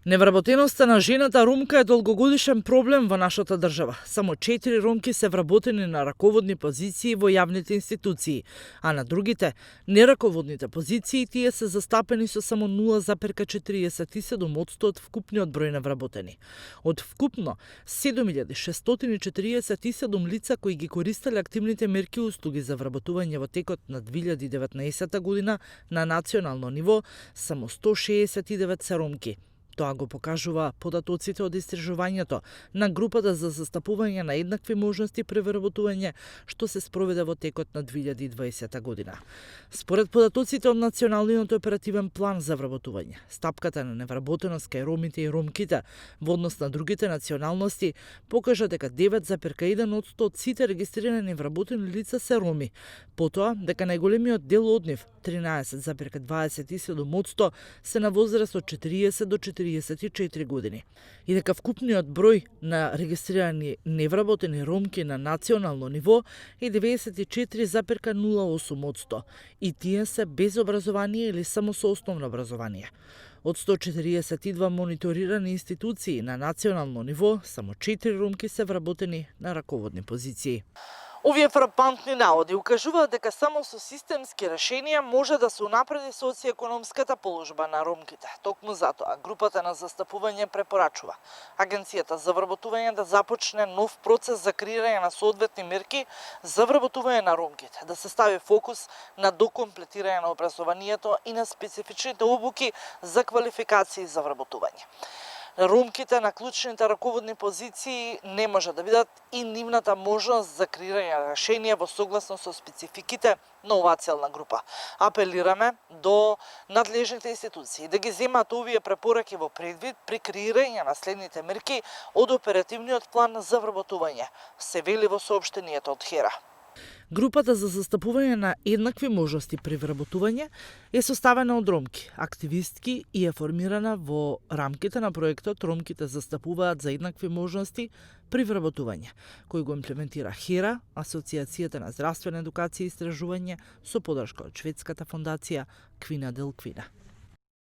Невработеноста на жената ромка е долгогодишен проблем во нашата држава. Само 4 ромки се вработени на раководни позиции во јавните институции, а на другите, нераководните позиции, тие се застапени со само 0,47% од вкупниот број на вработени. Од вкупно 7647 лица кои ги користеле активните мерки и услуги за вработување во текот на 2019 година на национално ниво, само 169 се ромки. Тоа го покажува податоците од истражувањето на групата за застапување на еднакви можности при вработување што се спроведе во текот на 2020 година. Според податоците од Националниот оперативен план за вработување, стапката на невработеност кај ромите и ромките во однос на другите националности покажа дека 9,1% од сите регистрирани невработени лица се роми. Потоа дека најголемиот дел од нив, 13,27%, се на возраст од 40 до 44 години и дека вкупниот број на регистрирани невработени ромки на национално ниво е 94,08% и тие се без образование или само со основно образование. Од 142 мониторирани институции на национално ниво, само 4 ромки се вработени на раководни позиции. Овие фрапантни наводи укажуваат дека само со системски решенија може да се унапреди социјекономската положба на ромките. Токму затоа, групата на застапување препорачува Агенцијата за вработување да започне нов процес за креирање на соодветни мерки за вработување на ромките, да се стави фокус на докомплетирање на образованието и на специфичните обуки за квалификации за вработување. Ромките на клучните раководни позиции не може да бидат и нивната можност за креирање на решенија во согласно со спецификите на оваа целна група. Апелираме до надлежните институции да ги земат овие препораки во предвид при креирање на следните мерки од оперативниот план за вработување, се вели во соопштението од ХЕРА. Групата за застапување на еднакви можности при вработување е составена од ромки, активистки и е формирана во рамките на проектот Ромките застапуваат за еднакви можности при вработување, кој го имплементира ХЕРА, Асоциацијата на здравствена едукација и истражување со подршка од шведската фондација Квина дел Квина.